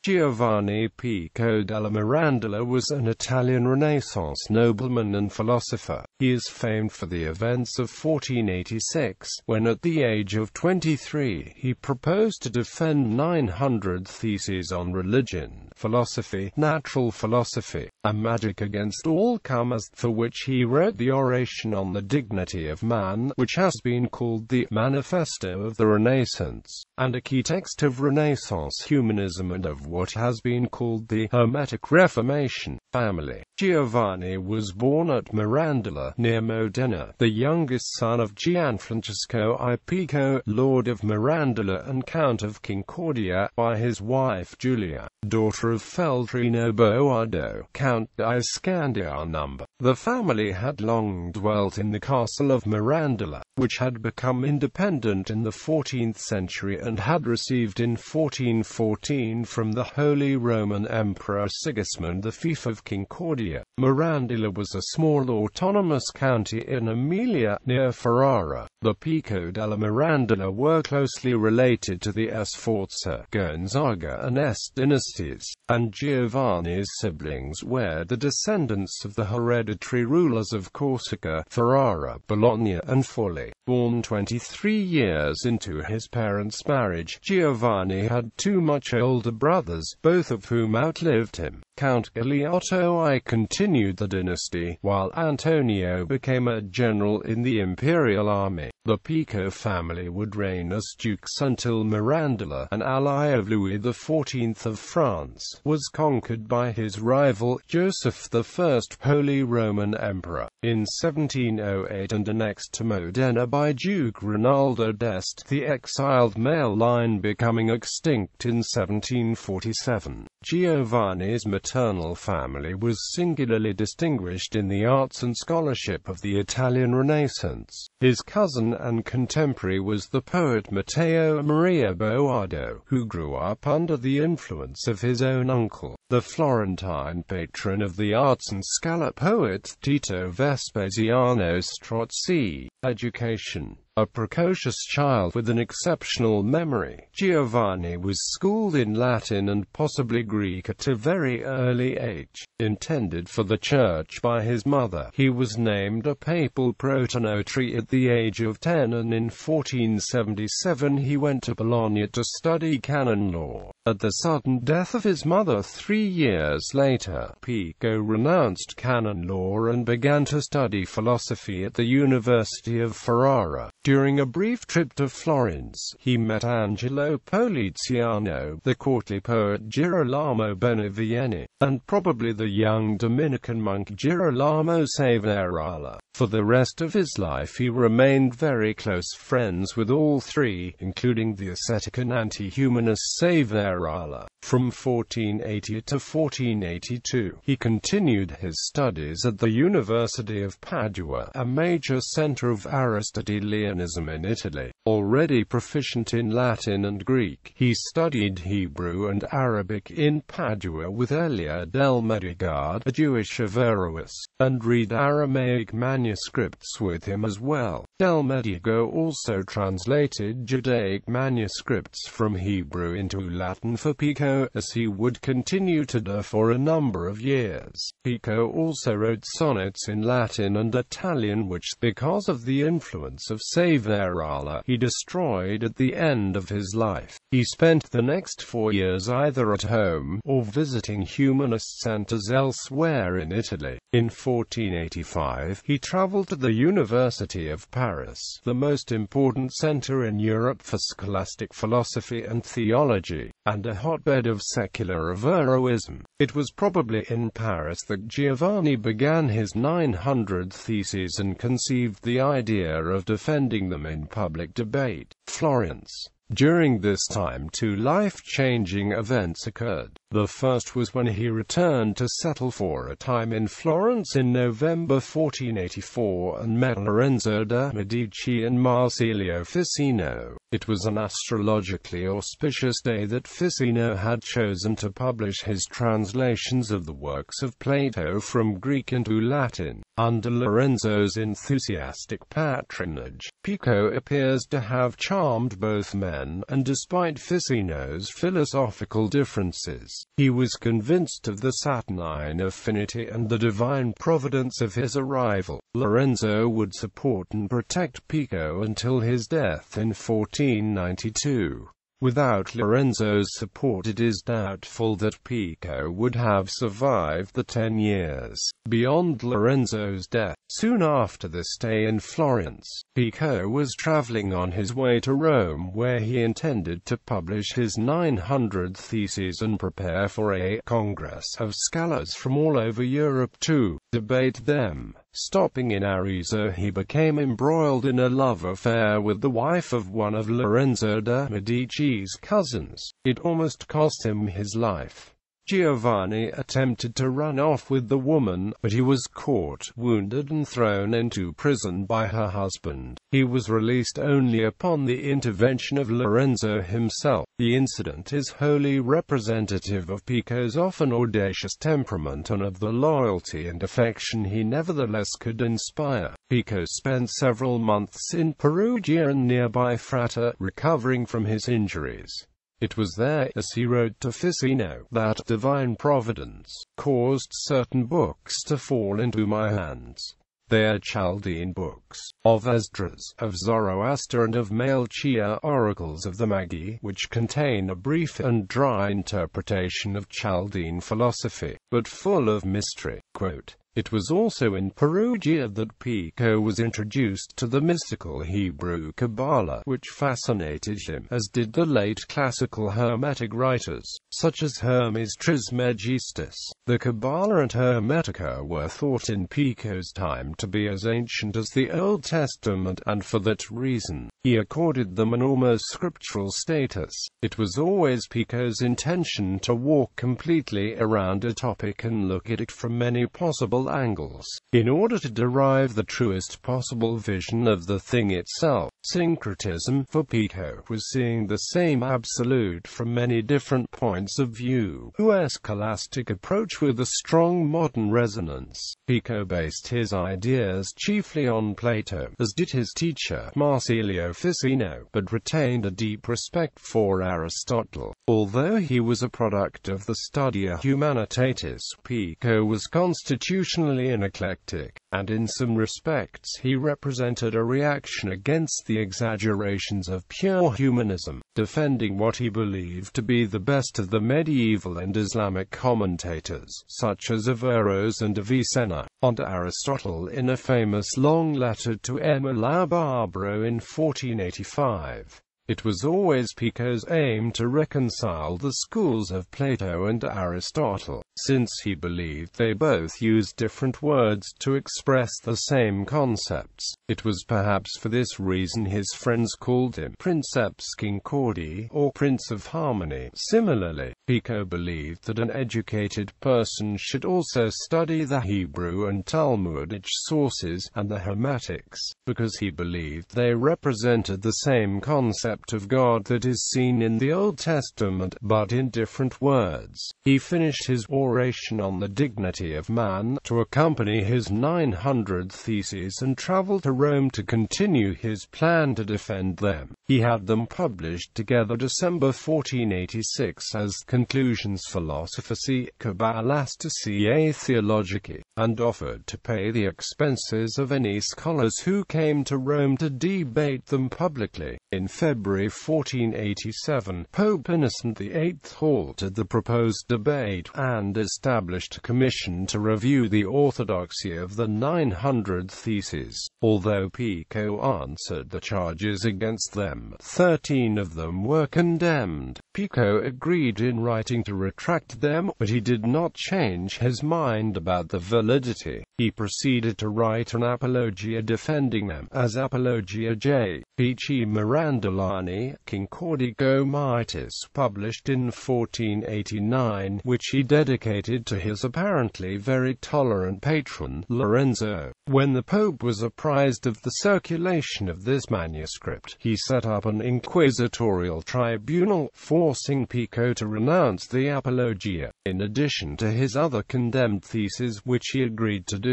Giovanni Pico della Mirandola was an Italian Renaissance nobleman and philosopher. He is famed for the events of 1486, when at the age of 23, he proposed to defend 900 theses on religion, philosophy, natural philosophy, and magic against all comers, for which he wrote the Oration on the Dignity of Man, which has been called the Manifesto of the Renaissance, and a key text of Renaissance humanism and of what has been called the Hermetic Reformation family. Giovanni was born at Mirandola, near Modena, the youngest son of Gianfrancesco I Pico, Lord of Mirandola and Count of Concordia, by his wife Giulia, daughter of Feltrino Boardo, Count di Scandiano. The family had long dwelt in the castle of Mirandola, which had become independent in the 14th century and had received in 1414 from the Holy Roman Emperor Sigismund the fief of Concordia. Mirandola was a small autonomous county in Emilia, near Ferrara. The Pico della Mirandola were closely related to the Sforza, Gonzaga and Este dynasties, and Giovanni's siblings were the descendants of the hereditary rulers of Corsica, Ferrara, Bologna and Forli. Born 23 years into his parents' marriage, Giovanni had two much older brothers, both of whom outlived him. Count Galeotto I continued the dynasty, while Antonio became a general in the imperial army. The Pico family would reign as dukes until Mirandola, an ally of Louis XIV of France, was conquered by his rival, Joseph I, Holy Roman Emperor, in 1708 and annexed to Modena by Duke Rinaldo d'Este, the exiled male line becoming extinct in 1747. Giovanni's maternal family was singularly distinguished in the arts and scholarship of the Italian Renaissance. His cousin and contemporary was the poet Matteo Maria Boardo, who grew up under the influence of his own uncle, the Florentine patron of the arts and scholar poet Tito Vespasiano Strozzi. Education. A precocious child with an exceptional memory, Giovanni was schooled in Latin and possibly Greek at a very early age. Intended for the church by his mother, he was named a papal protonotary at the age of 10, and in 1477 he went to Bologna to study canon law. At the sudden death of his mother 3 years later, Pico renounced canon law and began to study philosophy at the University of Ferrara. During a brief trip to Florence, he met Angelo Poliziano, the courtly poet Girolamo Benevieni, and probably the young Dominican monk Girolamo Savonarola. For the rest of his life he remained very close friends with all three, including the ascetic and anti-humanist Savonarola. From 1480 to 1482, he continued his studies at the University of Padua, a major center of Aristotelianism in Italy. Already proficient in Latin and Greek, he studied Hebrew and Arabic in Padua with Elia del Medigard, a Jewish Averroes, and read Aramaic manuscripts with him as well. Del Medigo also translated Judaic manuscripts from Hebrew into Latin for Pico, as he would continue to do for a number of years. Pico also wrote sonnets in Latin and Italian which, because of the influence of Savonarola, he destroyed at the end of his life. He spent the next 4 years either at home, or visiting humanist centers elsewhere in Italy. In 1485, he traveled to the University of Paris, the most important center in Europe for scholastic philosophy and theology, and a hotbed of secular Averroism. It was probably in Paris that Giovanni began his 900 theses and conceived the idea of defending them in public debate. Florence. During this time, two life-changing events occurred. The first was when he returned to settle for a time in Florence in November 1484 and met Lorenzo de' Medici and Marsilio Ficino. It was an astrologically auspicious day that Ficino had chosen to publish his translations of the works of Plato from Greek into Latin. Under Lorenzo's enthusiastic patronage, Pico appears to have charmed both men, and despite Ficino's philosophical differences, he was convinced of the saturnine affinity and the divine providence of his arrival. Lorenzo would support and protect Pico until his death in 1492. Without Lorenzo's support, it is doubtful that Pico would have survived the 10 years beyond Lorenzo's death. Soon after the stay in Florence, Pico was traveling on his way to Rome, where he intended to publish his 900 theses and prepare for a congress of scholars from all over Europe to debate them. Stopping in Arezzo, he became embroiled in a love affair with the wife of one of Lorenzo de' Medici's cousins. It almost cost him his life. Giovanni attempted to run off with the woman, but he was caught, wounded and thrown into prison by her husband. He was released only upon the intervention of Lorenzo himself. The incident is wholly representative of Pico's often audacious temperament and of the loyalty and affection he nevertheless could inspire. Pico spent several months in Perugia and nearby Fratta, recovering from his injuries. It was there, as he wrote to Ficino, that divine providence caused certain books to fall into my hands. They are Chaldean books, of Esdras, of Zoroaster and of Melchiah, oracles of the Magi, which contain a brief and dry interpretation of Chaldean philosophy, but full of mystery. Quote, "It was also in Perugia that Pico was introduced to the mystical Hebrew Kabbalah, which fascinated him, as did the late classical Hermetic writers, such as Hermes Trismegistus. The Kabbalah and Hermetica were thought in Pico's time to be as ancient as the Old Testament, and for that reason, he accorded them an almost scriptural status. It was always Pico's intention to walk completely around a topic and look at it from many possible angles, in order to derive the truest possible vision of the thing itself. Syncretism, for Pico, was seeing the same absolute from many different points of view. A scholastic approach with a strong modern resonance. Pico based his ideas chiefly on Plato, as did his teacher, Marsilio Ficino, but retained a deep respect for Aristotle. Although he was a product of the Studia Humanitatis, Pico was constitutionally an eclectic, and in some respects he represented a reaction against the exaggerations of pure humanism, defending what he believed to be the best of the medieval and Islamic commentators, such as Averroes and Avicenna, on Aristotle in a famous long letter to Emma la Barbaro in 1485. It was always Pico's aim to reconcile the schools of Plato and Aristotle, since he believed they both used different words to express the same concepts. It was perhaps for this reason his friends called him Princeps Concordii, or Prince of Harmony. Similarly, Pico believed that an educated person should also study the Hebrew and Talmudic sources, and the Hermetics, because he believed they represented the same concept of God that is seen in the Old Testament, but in different words. He finished his Oration on the dignity of man to accompany his 900 theses and traveled to Rome to continue his plan to defend them. He had them published together December 1486 as Conclusions Philosophicae, Kabbalisticae Theologicae, and offered to pay the expenses of any scholars who came to Rome to debate them publicly. In February 1487, Pope Innocent VIII halted the proposed debate, and established a commission to review the orthodoxy of the 900 theses. Although Pico answered the charges against them, 13 of them were condemned. Pico agreed in writing to retract them, but he did not change his mind about the validity He proceeded to write an apologia defending them as Apologia J. Pici Mirandolani, Concordico Mitis, published in 1489, which he dedicated to his apparently very tolerant patron, Lorenzo. When the Pope was apprised of the circulation of this manuscript, he set up an inquisitorial tribunal, forcing Pico to renounce the Apologia, in addition to his other condemned theses which he agreed to do.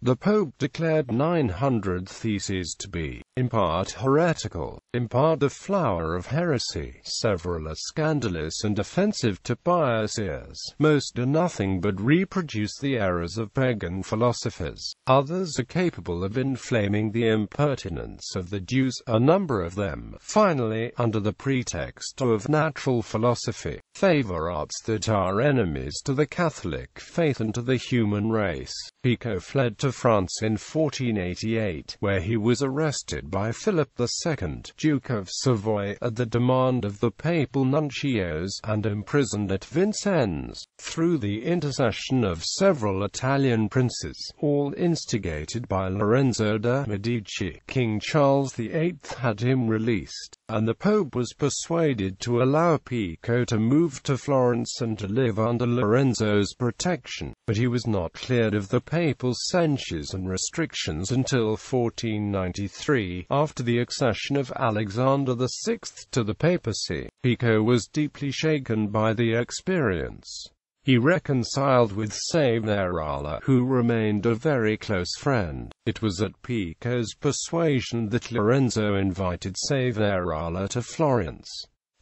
The Pope declared 900 theses to be, in part heretical, in part the flower of heresy, several are scandalous and offensive to pious ears, most do nothing but reproduce the errors of pagan philosophers, others are capable of inflaming the impertinence of the Jews, a number of them, finally, under the pretext of natural philosophy, favor arts that are enemies to the Catholic faith and to the human race. Pico fled to France in 1488, where he was arrested by Philip II, Duke of Savoy, at the demand of the papal nuncios, and imprisoned at Vincennes, through the intercession of several Italian princes, all instigated by Lorenzo de' Medici. King Charles VIII had him released, and the Pope was persuaded to allow Pico to move to Florence and to live under Lorenzo's protection, but he was not cleared of the papal censures and restrictions until 1493, after the accession of Alexander VI to the papacy. Pico was deeply shaken by the experience. He reconciled with Savonarola, who remained a very close friend. It was at Pico's persuasion that Lorenzo invited Savonarola to Florence.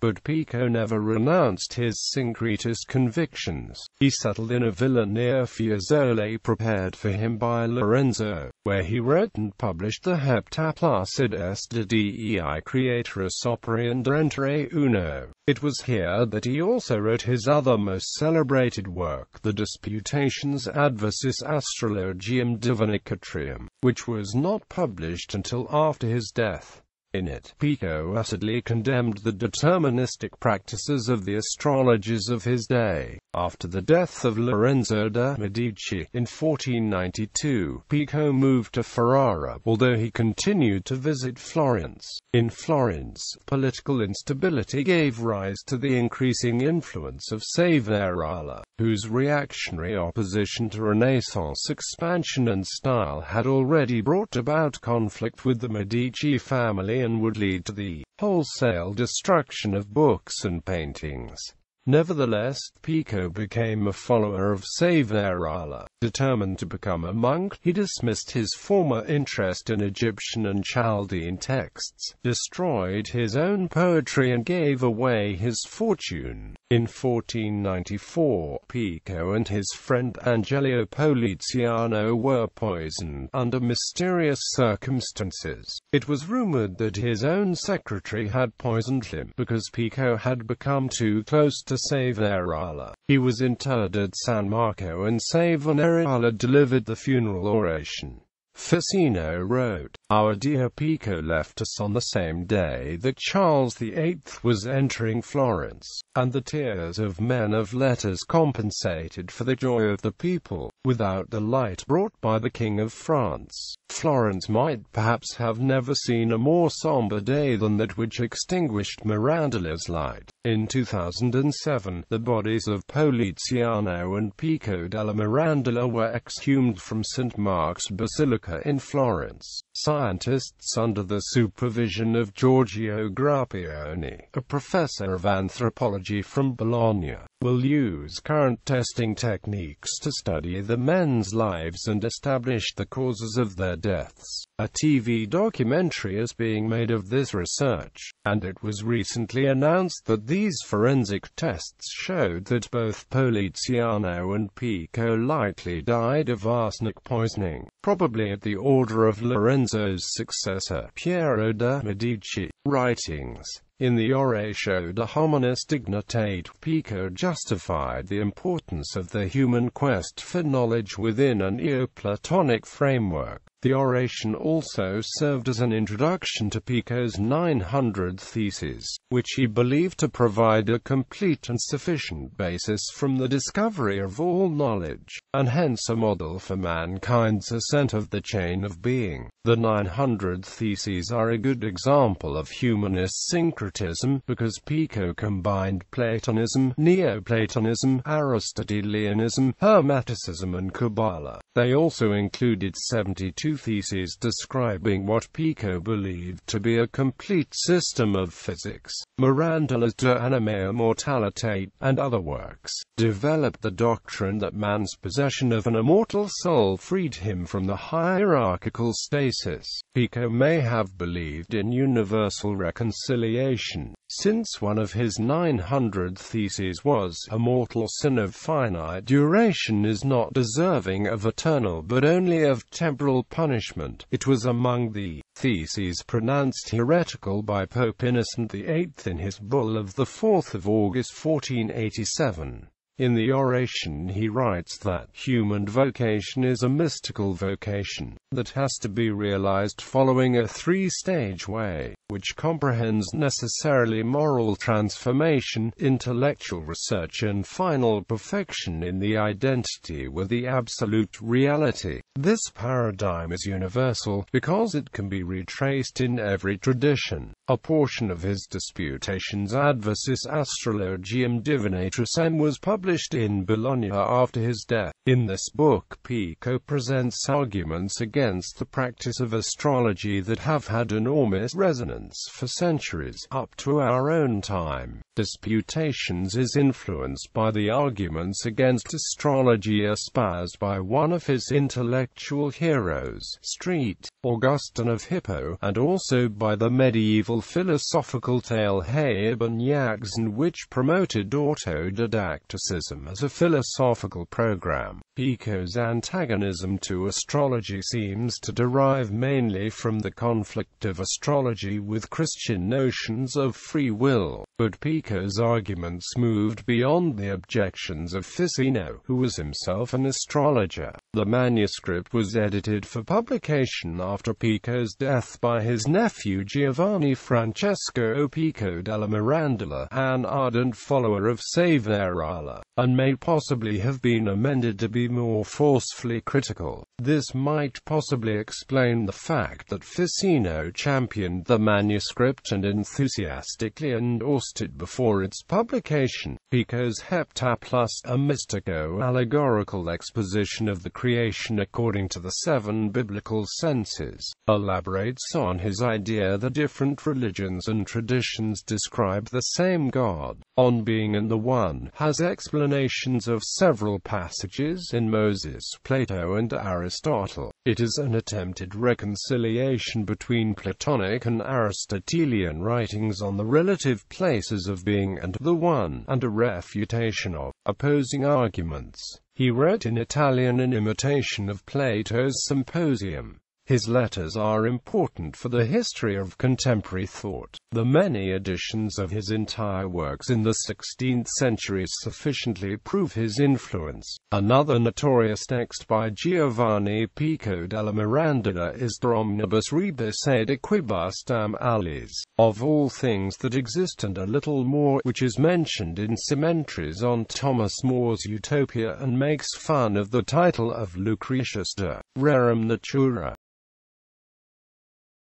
But Pico never renounced his syncretist convictions. He settled in a villa near Fiesole prepared for him by Lorenzo, where he wrote and published the Heptaplacides de Dei Creatoris Operae and Entre Uno. It was here that he also wrote his other most celebrated work, the Disputationes Adversus Astrologiam Divinicatrium, which was not published until after his death. In it, Pico acidly condemned the deterministic practices of the astrologers of his day. After the death of Lorenzo de' Medici in 1492, Pico moved to Ferrara, although he continued to visit Florence. In Florence, political instability gave rise to the increasing influence of Savonarola, whose reactionary opposition to Renaissance expansion and style had already brought about conflict with the Medici family and would lead to the wholesale destruction of books and paintings. Nevertheless, Pico became a follower of Savonarola. Determined to become a monk, he dismissed his former interest in Egyptian and Chaldean texts, destroyed his own poetry and gave away his fortune. In 1494, Pico and his friend Angelo Poliziano were poisoned under mysterious circumstances. It was rumored that his own secretary had poisoned him because Pico had become too close to Savonarola. He was interred at San Marco and Savonarola delivered the funeral oration. Ficino wrote, "Our dear Pico left us on the same day that Charles VIII was entering Florence, and the tears of men of letters compensated for the joy of the people, without the light brought by the King of France. Florence might perhaps have never seen a more somber day than that which extinguished Mirandola's light." In 2007, the bodies of Poliziano and Pico della Mirandola were exhumed from St. Mark's Basilica in Florence. Scientists under the supervision of Giorgio Grappioni, a professor of anthropology from Bologna, will use current testing techniques to study the men's lives and establish the causes of their deaths. A TV documentary is being made of this research, and it was recently announced that these forensic tests showed that both Poliziano and Pico likely died of arsenic poisoning, probably at the order of Lorenzo's successor, Piero de' Medici. Writings. In the Oration de Hominis Dignitate, Pico justified the importance of the human quest for knowledge within a Neoplatonic framework. The Oration also served as an introduction to Pico's 900 Theses, which he believed to provide a complete and sufficient basis from the discovery of all knowledge, and hence a model for mankind's ascent of the chain of being. The 900 Theses are a good example of humanist syncretism, because Pico combined Platonism, Neoplatonism, Aristotelianism, Hermeticism and Kabbalah. They also included 72 theses describing what Pico believed to be a complete system of physics. Mirandola's De Anima Immortalitate, and other works, developed the doctrine that man's possession of an immortal soul freed him from the hierarchical stasis. Pico may have believed in universal reconciliation, since one of his 900 theses was, a mortal sin of finite duration is not deserving of eternal but only of temporal punishment. It was among the theses pronounced heretical by Pope Innocent VIII in his bull of 4 August 1487. In the Oration he writes that human vocation is a mystical vocation, that has to be realized following a three-stage way, which comprehends necessarily moral transformation, intellectual research and final perfection in the identity with the absolute reality. This paradigm is universal, because it can be retraced in every tradition. A portion of his Disputations Adversus Astrologiam Divinatricem was published in Bologna after his death. In this book Pico presents arguments against the practice of astrology that have had enormous resonance for centuries, up to our own time. Disputations is influenced by the arguments against astrology espoused by one of his intellectual heroes, Street, Augustine of Hippo, and also by the medieval philosophical tale He Ibn Yaqzan, which promoted autodidacticism as a philosophical program. Pico's antagonism to astrology seems to derive mainly from the conflict of astrology with Christian notions of free will, but Pico's arguments moved beyond the objections of Ficino, who was himself an astrologer. The manuscript was edited for publication after Pico's death by his nephew Giovanni Francesco Pico della Mirandola, an ardent follower of Savonarola, and may possibly have been amended to be more forcefully critical. This might possibly explain the fact that Ficino championed the manuscript and enthusiastically endorsed it before its publication. Pico's Heptaplus, a mystico-allegorical exposition of the creation according to the 7 biblical senses, elaborates on his idea that different religions and traditions describe the same God. On being and the one, has explanations of several passages in Moses, Plato and Aristotle. It is an attempted reconciliation between Platonic and Aristotelian writings on the relative places of being and the one, and a refutation of opposing arguments. He wrote in Italian in imitation of Plato's Symposium. His letters are important for the history of contemporary thought. The many editions of his entire works in the 16th century sufficiently prove his influence. Another notorious text by Giovanni Pico della Mirandola is De Omnibus Rebus et Equibus Tam Alis, of all things that exist and a little more, which is mentioned in Commentaries on Thomas More's Utopia and makes fun of the title of Lucretius de Rerum Natura.